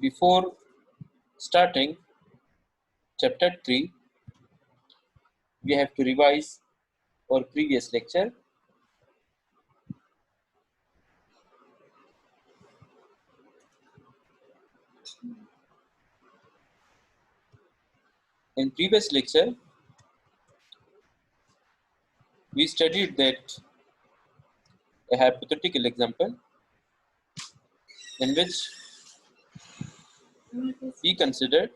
Before starting chapter 3, we have to revise our previous lecture. In previous lecture, we studied that a hypothetical example in which we considered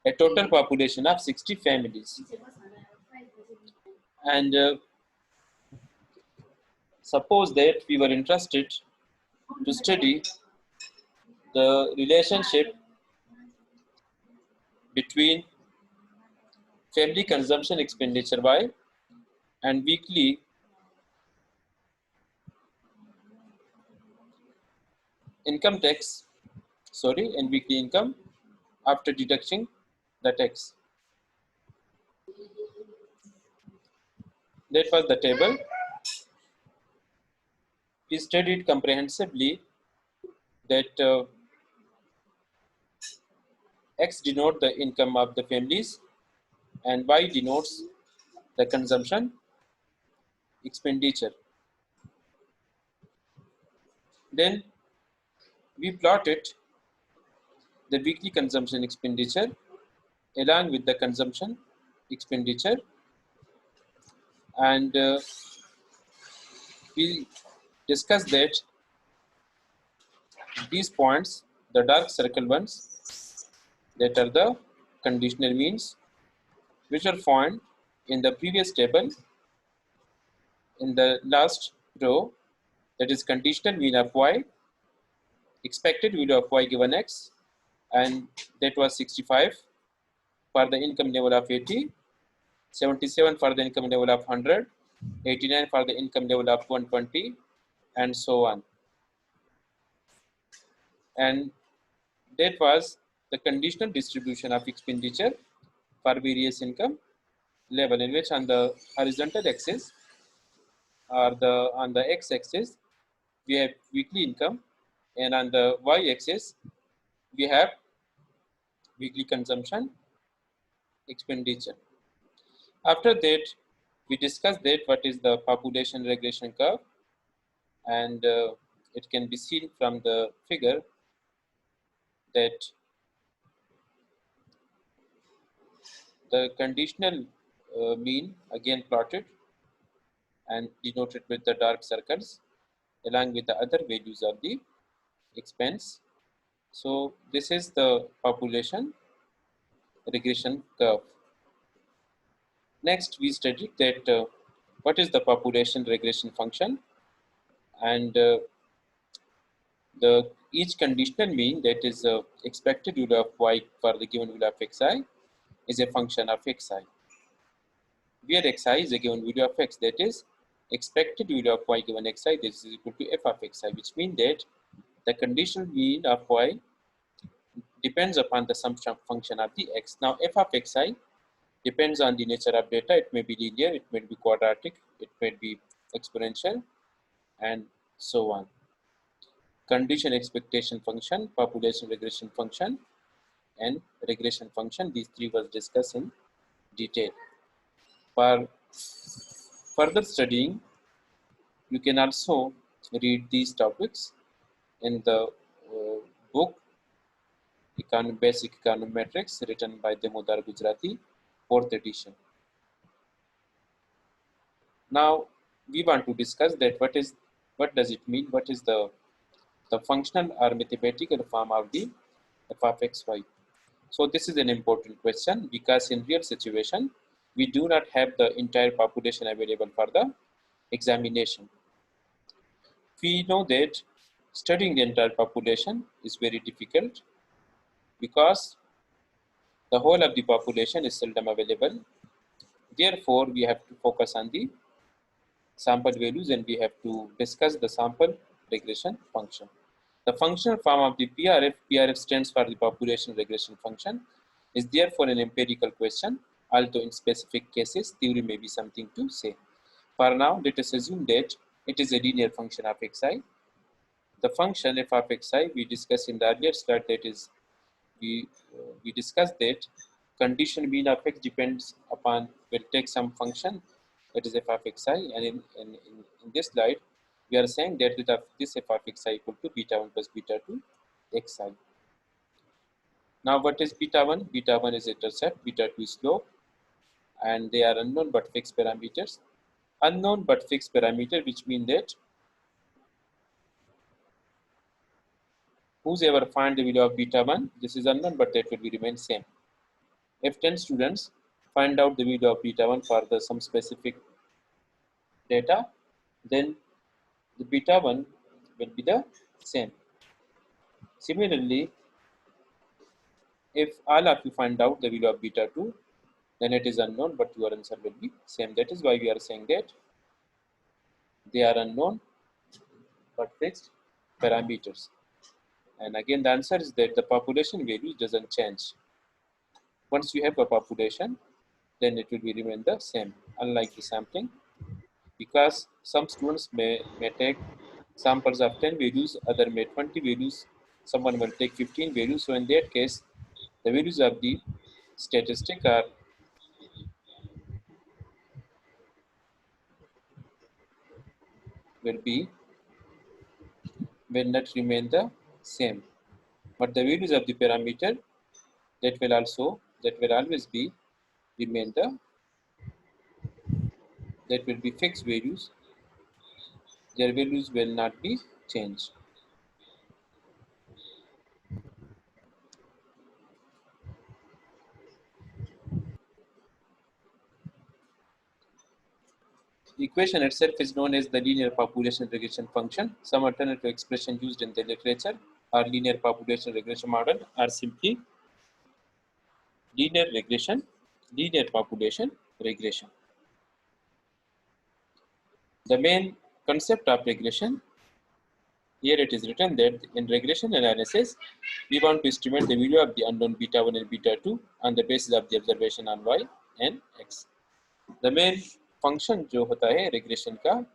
a total population of 60 families, and suppose that we were interested to study the relationship between family consumption expenditure Y and weekly income tax, and weekly income after deducting the tax. That was the table. We studied comprehensively that X denotes the income of the families and Y denotes the consumption expenditure. Then we plotted the weekly consumption expenditure along with the consumption expenditure, and we discussed that these points, the dark circle ones, that are the conditional means, which are found in the previous table in the last row, that is conditional mean of Y, expected value of Y given X, and that was 65 for the income level of 80, 77 for the income level of 100, 89 for the income level of 120, and so on. And that was the conditional distribution of expenditure for various income level, in which on the horizontal axis or on the x-axis we have weekly income, and on the y-axis we have weekly consumption expenditure. After that, we discussed that what is the population regression curve, and it can be seen from the figure that the conditional mean again plotted and denoted with the dark circles along with the other values of the expense. So this is the population regression curve. Next, we studied that what is the population regression function, and each conditional mean, that is expected value of Y for the given value of Xi, is a function of Xi, where Xi is a given value of X, that is expected value of Y given Xi, this is equal to f of Xi, which means that the conditional mean of Y depends upon the sum function of the X. Now f of Xi depends on the nature of data. It may be linear, it may be quadratic, it may be exponential, and so on. Condition expectation function, population regression function, and regression function, these three was discussed in detail. For further studying, you can also read these topics in the book Basic Econometrics, written by Damodar, Gujrati, 4th edition. Now we want to discuss that what does it mean, what is the functional or mathematical form of the f of xy. So this is an important question, because in real situation we do not have the entire population available for the examination. We know that studying the entire population is very difficult, because the whole of the population is seldom available. Therefore, we have to focus on the sample values, and we have to discuss the sample regression function. The functional form of the PRF stands for the population regression function, is therefore an empirical question, although in specific cases theory may be something to say. For now, let us assume that it is a linear function of xi, The function f of xi we discussed in the earlier slide, that is we discussed that condition mean of x depends upon, will take some function that is f of xi, and in this slide we are saying that this f of xi equal to beta 1 plus beta 2 xi. Now what is beta 1? Beta 1 is intercept, beta 2 is slope, and they are unknown but fixed parameters. Unknown but fixed parameter, which mean that whosoever find the value of beta 1, this is unknown but that will be remain same. If 10 students find out the value of beta 1 for some specific data, then the beta 1 will be the same. Similarly, if all of you find out the value of beta 2, then it is unknown but your answer will be same. That is why we are saying that they are unknown but fixed parameters. And again, the answer is that the population value doesn't change. Once you have a population, then it will be remain the same, unlike the sampling, because some students may take samples of 10 values, other may 20 values, someone will take 15 values. So in that case, the values of the statistic are will not remain the same, but the values of the parameter that will always be remain the that will be fixed values. Their values will not be changed. The equation itself is known as the linear population regression function. Some alternative expression used in the literature or linear population regression model are simply linear regression, linear population regression. The main concept of regression, here it is written that in regression analysis, we want to estimate the value of the unknown beta 1 and beta 2 on the basis of the observation on y and x. The main function जो होता है regression का,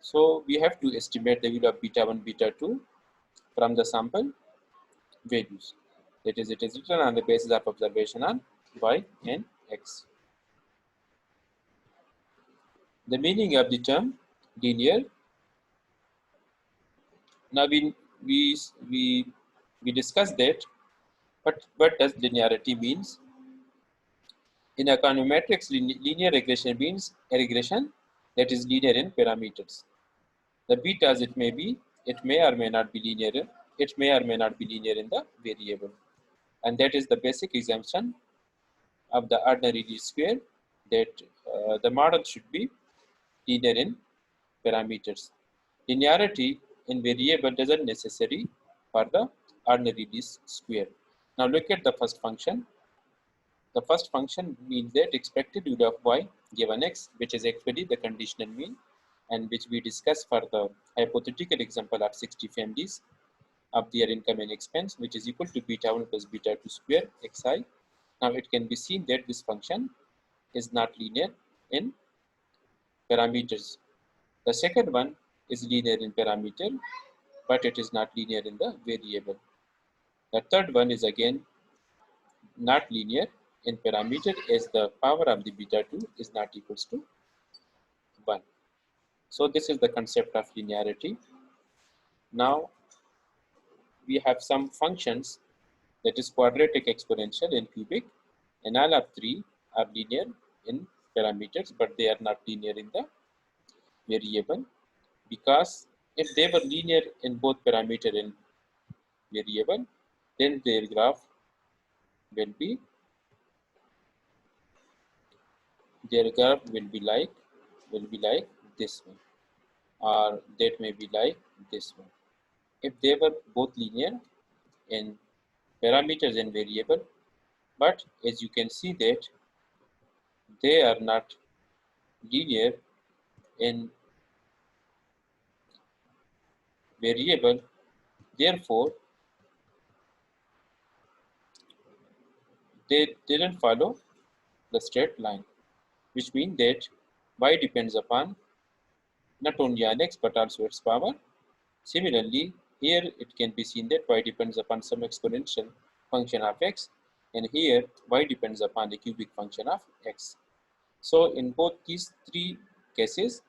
so we have to estimate the value of beta 1, beta 2 from the sample values. That is, it is written on the basis of observation on y and x. The meaning of the term linear. Now we discussed that, but what does linearity means? In econometrics, linear regression means a regression that is linear in parameters. The betas, it may or may not be linear. It may or may not be linear in the variable, and that is the basic assumption of the ordinary least square, that the model should be linear in parameters. Linearity in variable doesn't necessary for the ordinary least square. Now look at the first function. The first function means that expected value of y given x, which is actually the conditional mean, and which we discussed for the hypothetical example of 60 families of their income and expense, which is equal to beta 1 plus beta 2 square xi. Now it can be seen that this function is not linear in parameters. The second one is linear in parameter, but it is not linear in the variable. The third one is again not linear in parameter, as the power of the beta 2 is not equals to 1. So this is the concept of linearity. Now we have some functions, that is quadratic, exponential, and cubic, and all of three are linear in parameters, but they are not linear in the variable, because if they were linear in both parameter and variable, then their graph will be like this one, or that may be like this one. If they were both linear in parameters and variable, but as you can see that they are not linear in variable, therefore they didn't follow the straight line, which means that y depends upon not only on x but also its power. Similarly, Here it can be seen that y depends upon some exponential function of x, and here y depends upon the cubic function of x. So in both these three cases,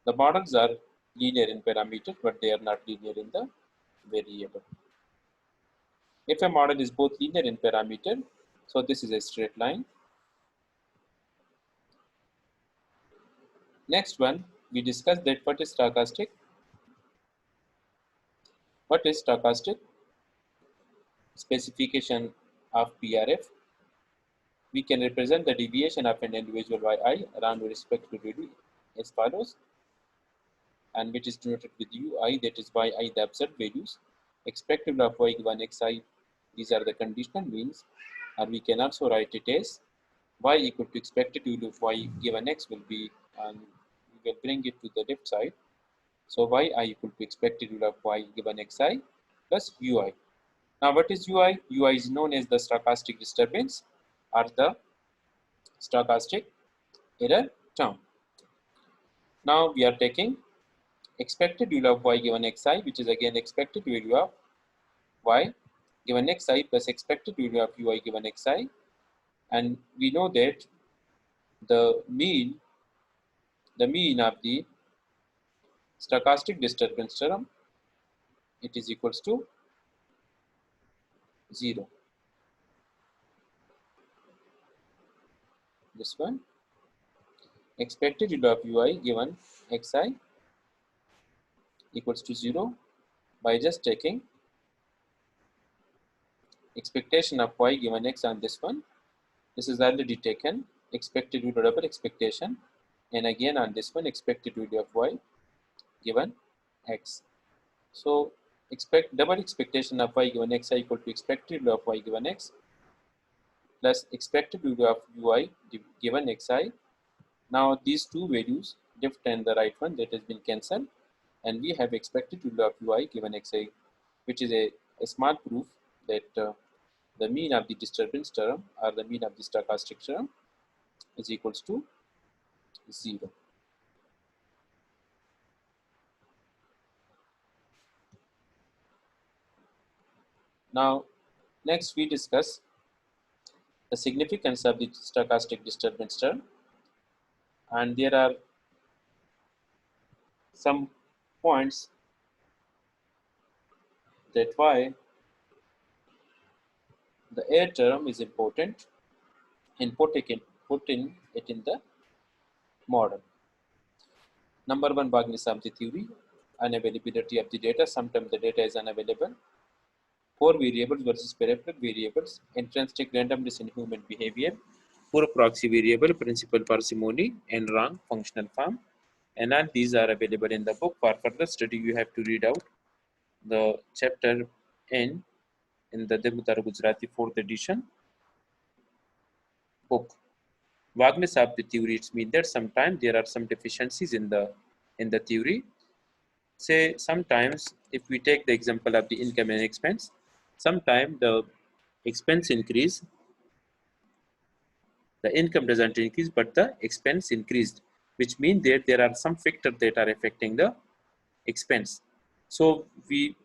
the models are linear in parameter, but they are not linear in the variable. If a model is both linear in parameter, so this is a straight line. Next one, we discussed that what is stochastic. What is stochastic specification of PRF? We can represent the deviation of an individual yi around with respect to radius as follows, and which is denoted with ui, that is yi the observed values, expected of y given xi, these are the conditional means, or we can also write it as y equal to expected value of y given x will be, and we will bring it to the left side. So yi equal to expected value of y given xi plus ui. Now what is ui? Ui is known as the stochastic disturbance or the stochastic error term. Now we are taking expected value of y given xi, which is again expected value of y given xi plus expected value of ui given xi, and we know that the mean of the stochastic disturbance term, it is equals to 0. This one, expected value of ui given xi equals to 0 by just taking expectation of y given x on this one. This is already taken expected value double expectation, and again on this one expected value of y given x. So expect double expectation of y given x equal to expected value of y given x plus expected value of ui given xi. Now these two values, left and the right one, that has been cancelled, and we have expected value of ui given xi, which is a small proof that the mean of the disturbance term or the mean of the stochastic term is equals to 0. Now next we discuss the significance of the stochastic disturbance term, and there are some points that why the error term is important in putting it in the model. Number one, vagueness of the theory, unavailability of the data. Sometimes the data is unavailable. Core variables versus peripheral variables, intrinsic randomness in human behavior, poor proxy variable, principal parsimony, and wrong functional form. And all these are available in the book. For further study, you have to read out the chapter in the Damodar Gujrati 4th edition book. Vagueness of the theory, it means that sometimes there are some deficiencies in the theory. Say sometimes if we take the example of the income and expense, sometimes the expense increase, the income doesn't increase, but the expense increased, which means that there are some factors that are affecting the expense. So we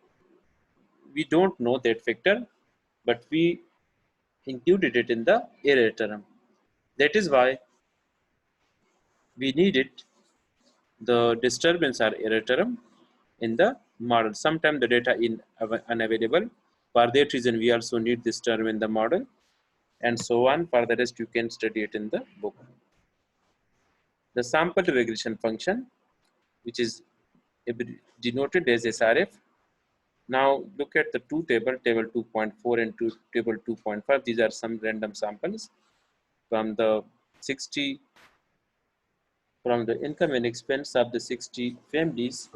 don't know that factor, but we included it in the error term. That is why we needed the disturbance or error term in the model. Sometimes the data is unavailable. For that reason, we also need this term in the model, and so on. For the rest, you can study it in the book. The sample regression function, which is denoted as SRF. Now look at the two table, table 2.4 and table 2.5. These are some random samples from the 60, from the income and expense of the 60 families,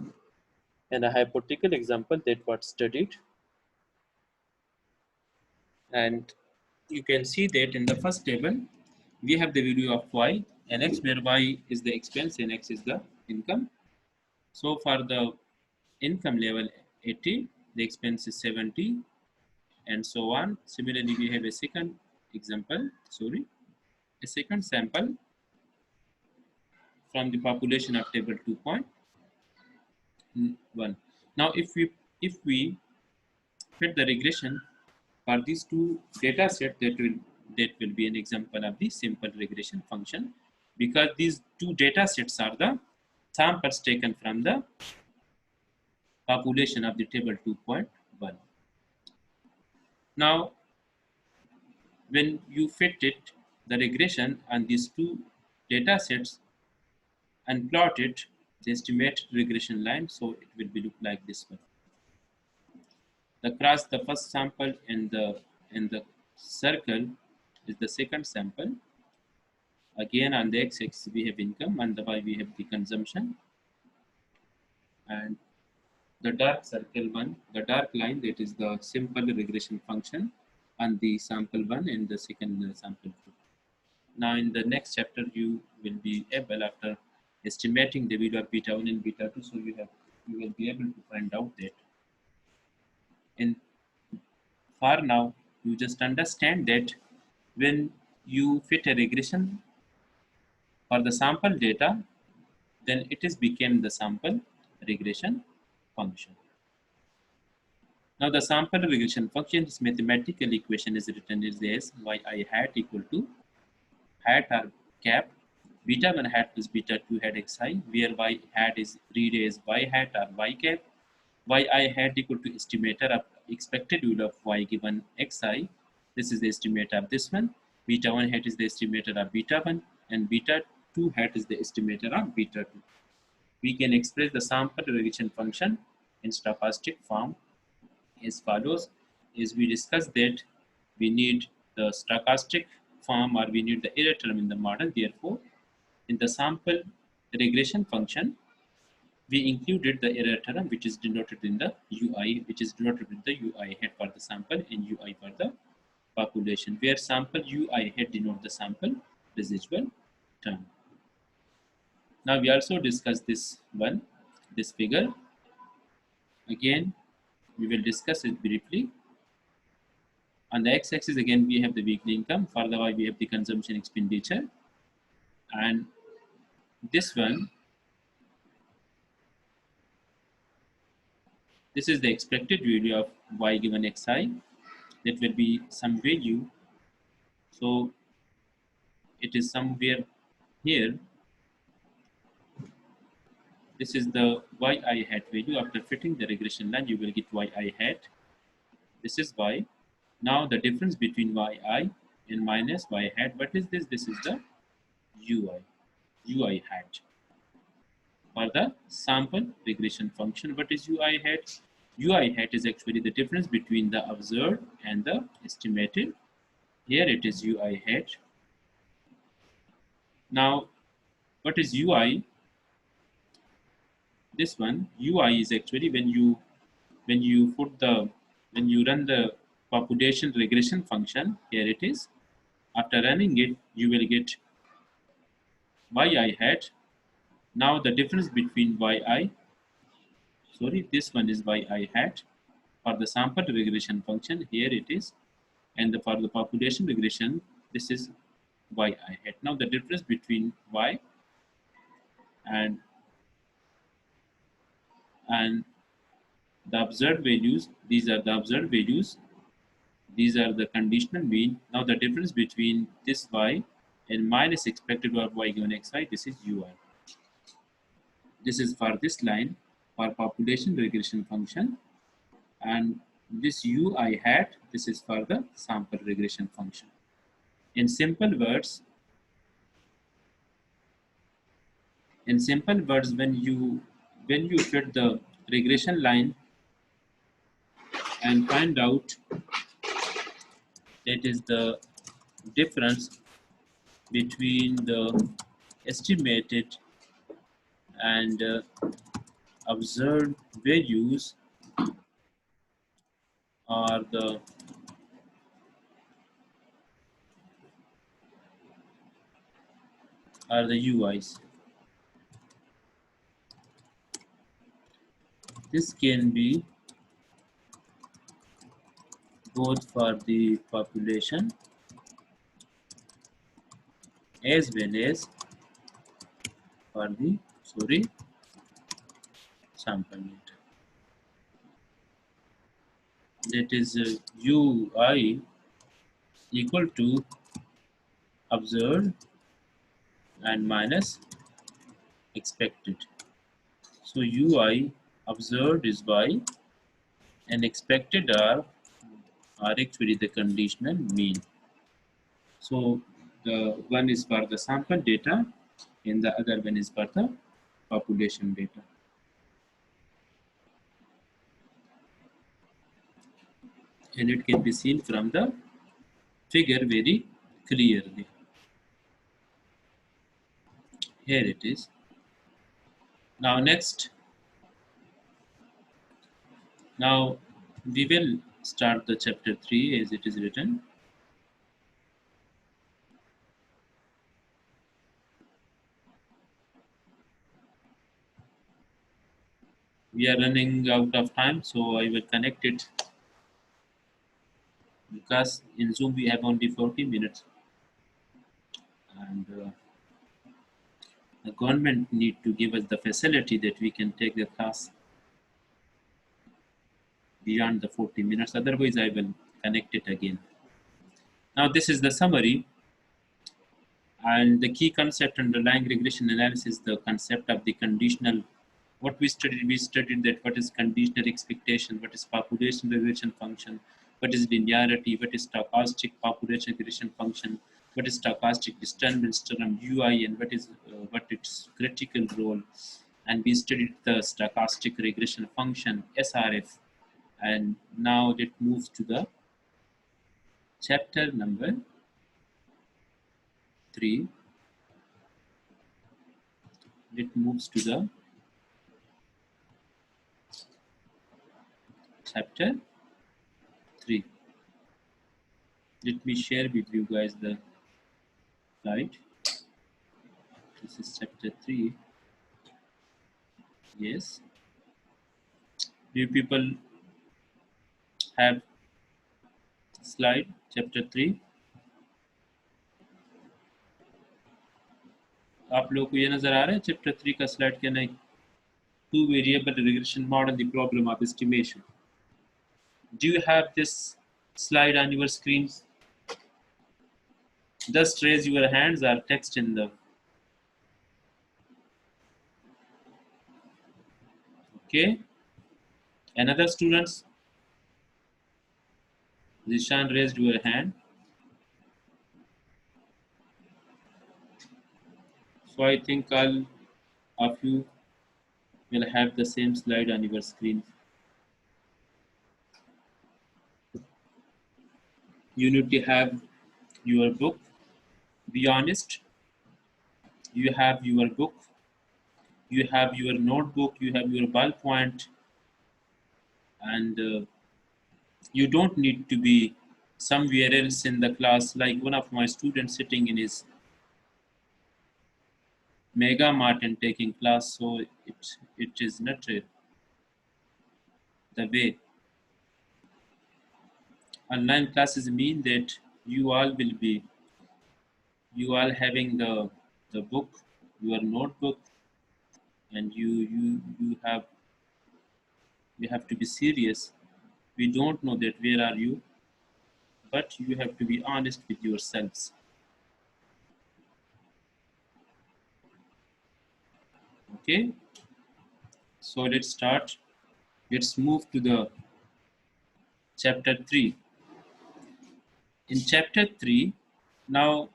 and a hypothetical example that was studied. And you can see that in the first table, we have the value of y and x, where y is the expense and x is the income. So for the income level 80, the expense is 70, and so on. Similarly, we have a second example, a second sample from the population of table 2.1. Now, if if we fit the regression for these two data sets, that will be an example of the simple regression function, because these two data sets are the samples taken from the population of the table 2.1. Now, when you fit it, the regression on these two data sets and plot it, the estimated regression line, so it will be look like this one. The first sample in the circle is the second sample. Again, on the x-axis we have income, and the y we have the consumption, and the dark circle one, the dark line, that is the simple regression function, and the sample one and the second sample two. Now, in the next chapter, you will be able, after estimating the value of beta 1 and beta 2, so you will be able to find out that. And for now, you just understand that when you fit a regression for the sample data, then it is became the sample regression function. Now, the sample regression function's mathematical equation is written as yi hat equal to hat or cap beta 1 hat plus beta 2 hat xi, where y hat is read as y hat or y cap, yi hat equal to estimator of expected value of y given xi. This is the estimator of this one. Beta 1 hat is the estimator of beta 1, and beta 2 hat is the estimator of beta 2. We can express the sample regression function in stochastic form as follows. As we discussed that we need the stochastic form, or we need the error term in the model. Therefore, in the sample regression function, we included the error term, which is denoted in the UI, which is denoted with the UI hat for the sample and UI for the population, where sample UI hat denote the sample residual term. Now, we also discussed this figure. Again, we will discuss it briefly. On the x-axis, again, we have the weekly income. For the y, we have the consumption expenditure. And this one, this is the expected value of y given xi. That will be some value. So it is somewhere here. This is the yi hat value. After fitting the regression line, you will get yi hat. This is y. Now the difference between yi and minus y hat, what is this? This is the ui hat. For the sample regression function, what is ui hat? Ui hat is actually the difference between the observed and the estimated. Here it is ui hat. Now, what is ui? This one, ui is actually when you run the population regression function. Here it is. After running it, you will get yi hat. Now the difference between this one is yi hat. For the sample regression function, here it is, and for the population regression, this is yi hat. Now the difference between y and the observed values, these are the observed values, these are the conditional mean. Now the difference between this y and minus expected value of y given xi, this is ui. This is for this line for population regression function, and this ui hat, this is for the sample regression function. In simple words, when you fit the regression line and find out that is the difference between the estimated and observed values, are the UIs. This can be both for the population as well as for the sample data. that is UI equal to observed and minus expected. So UI observed is Y and expected are actually the conditional mean. So the one is for the sample data and the other one is for the population data. And it can be seen from the figure very clearly. Here it is. Now next, now we will start the chapter 3 as it is written. We are running out of time, so I will connect it because in Zoom we have only 40 minutes and the government need to give us the facility that we can take the class beyond the 40 minutes. Otherwise, I will connect it again. Now, this is the summary. And the key concept underlying regression analysis, the concept of the conditional. What we studied that what is conditional expectation, what is population regression function, what is linearity, what is stochastic population regression function, what is stochastic disturbance term UI, and what its critical role. And we studied the stochastic regression function SRF. And now it moves to the chapter number 3. It moves to the chapter 3. Let me share with you guys the slide. This is chapter 3. Yes. Do you people have slide chapter 3? आप लोग को ये नजर आ रहा है chapter 3 का slide क्या नहीं? Two variable regression model, the problem of estimation. Do you have this slide on your screens? Just raise your hands or text in the. Okay. Another students? Zishan raised your hand. So I think all of you will have the same slide on your screen. You need to have your book. Be honest. You have your book. You have your notebook. You have your ballpoint. And you don't need to be somewhere else in the class, like one of my students sitting in his mega mart and taking class. So it is not the way. Online classes mean that you all having the book, your notebook, and you have to be serious. We don't know that where are you, but you have to be honest with yourselves. Okay, so let's start. Let's move to the chapter 3. In chapter 3, now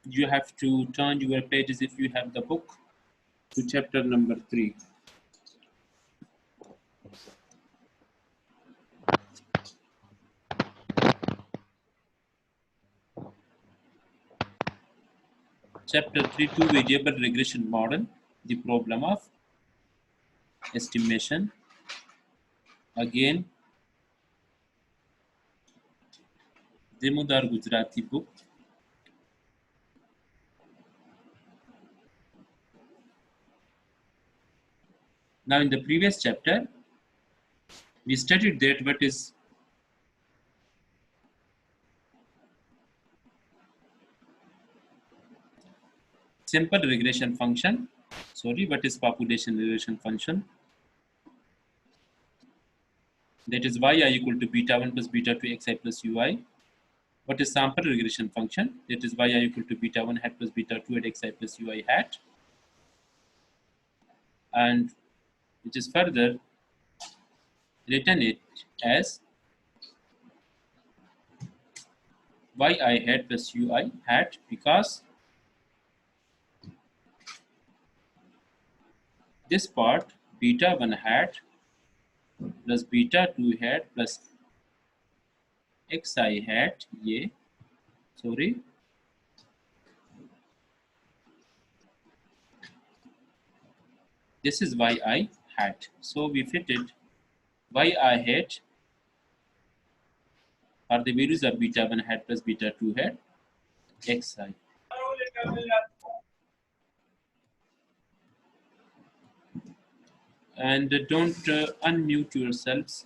you have to turn your pages if you have the book to chapter number 3. Chapter 3, two variable regression model, the problem of estimation. Again, Damodar Gujrati book. Now in the previous chapter, we studied that what is simple regression function. Sorry, what is population regression function? That is yi equal to beta 1 plus beta 2 xi plus ui. What is sample regression function? That is yi equal to beta 1 hat plus beta 2 at xi plus ui hat. And which is further written it as yi hat plus ui hat, because this part beta 1 hat plus beta 2 hat plus xi hat, this is yi hat. So we fitted yi hat are the values of beta 1 hat plus beta 2 hat xi. And don't unmute yourselves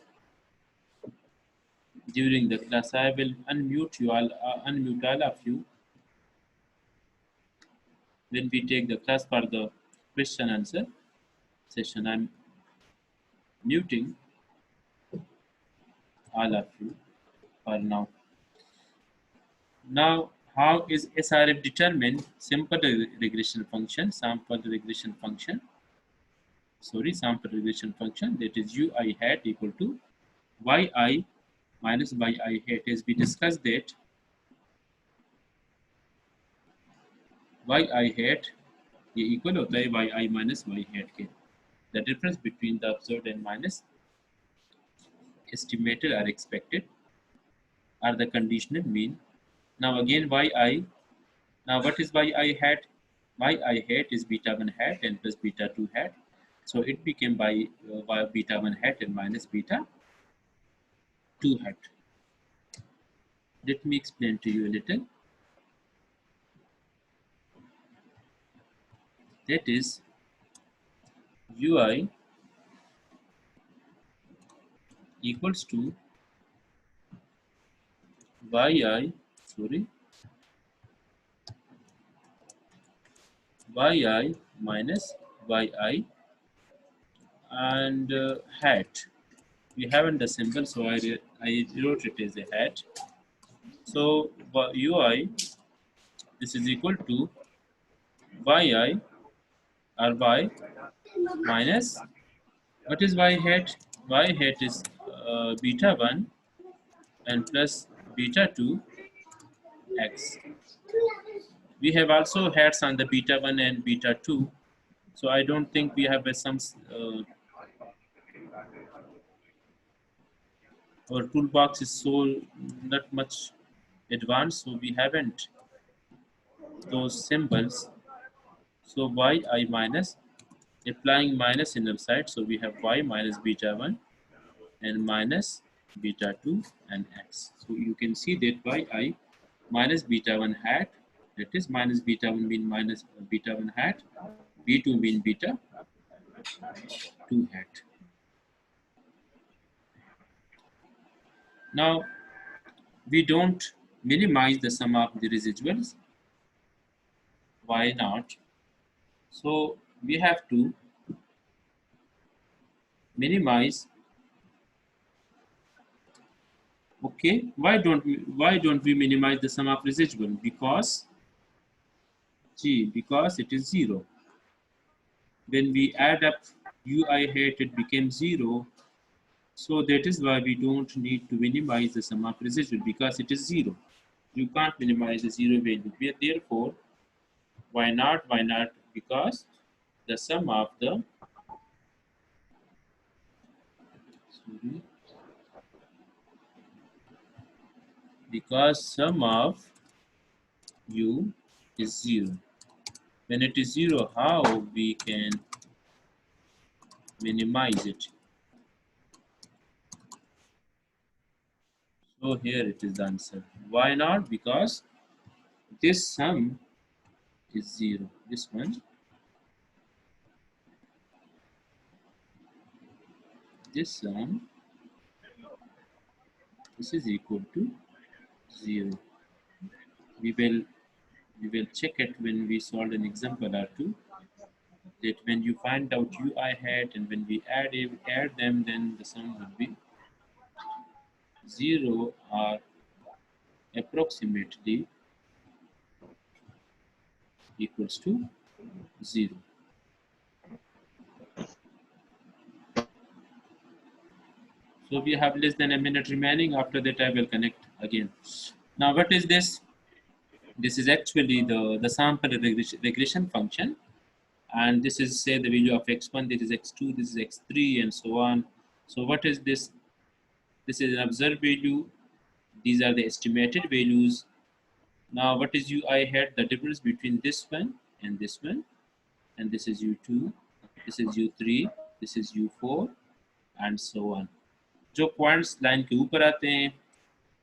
during the class. I will unmute all of you when we take the class for the question answer session. I'm muting all of you for now. Now, how is SRF determined? Simple regression function, sample regression function. Sample regression function, that is ui hat equal to yi minus yi hat. As we discussed that yi hat ये equal होता है yi minus y hat के. The difference between the observed and minus estimated or expected are the conditional mean. Now again yi. Now what is yi hat? Yi hat is beta 1 hat and plus beta 2 hat. So it became by beta 1 hat and minus beta 2 hat. Let me explain to you a little. That is ui equals to yi minus yi and hat. We haven't the symbol, so I wrote it as a hat. So ui, this is equal to yi or y minus, what is y hat? Y hat is beta 1 and plus beta 2 x. We have also hats on the beta 1 and beta 2. So I don't think we have some our toolbox is so not much advanced, so we haven't those symbols. So yi minus, applying minus inner side, so we have y minus beta 1 and minus beta 2 and x. So you can see that yi minus beta 1 hat, that is minus beta 1 mean minus beta 1 hat, b2 mean beta 2 hat. Now we don't minimize the sum of the residuals. Why not? So we have to minimize. Okay, why don't we minimize the sum of residual? Because it is 0. When we add up ui hat, it becomes 0. So that is why we don't need to minimize the sum of residual, because it is 0. You can't minimize the 0 value. Therefore, why not? Why not? Because the sum of the sum of u is 0. When it is 0, how we can minimize it? So here it is the answer. Why not? Because this sum is 0. This one. This sum, this is equal to 0. We will check it when we solve an example or two. That when you find out ui hat and when we add them, then the sum would be 0 are approximately equals to 0. So we have less than a minute remaining. After that, I will connect again. Now, what is this? This is actually the sample regression function. And this is, say, the value of x1, this is x2, this is x3, and so on. So what is this? This is an observed value. These are the estimated values. Now, what is I had the difference between this one and this one, and this is u2, this is u3, this is u4, and so on. जो points line के ऊपर आते हैं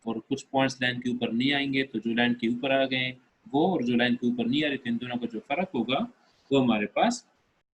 और कुछ points line के ऊपर नहीं आएंगे, तो जो लाइन के ऊपर आ गए वो और जो लाइन के ऊपर नहीं आ रहे थे, इन दोनों का जो फर्क होगा वो हमारे पास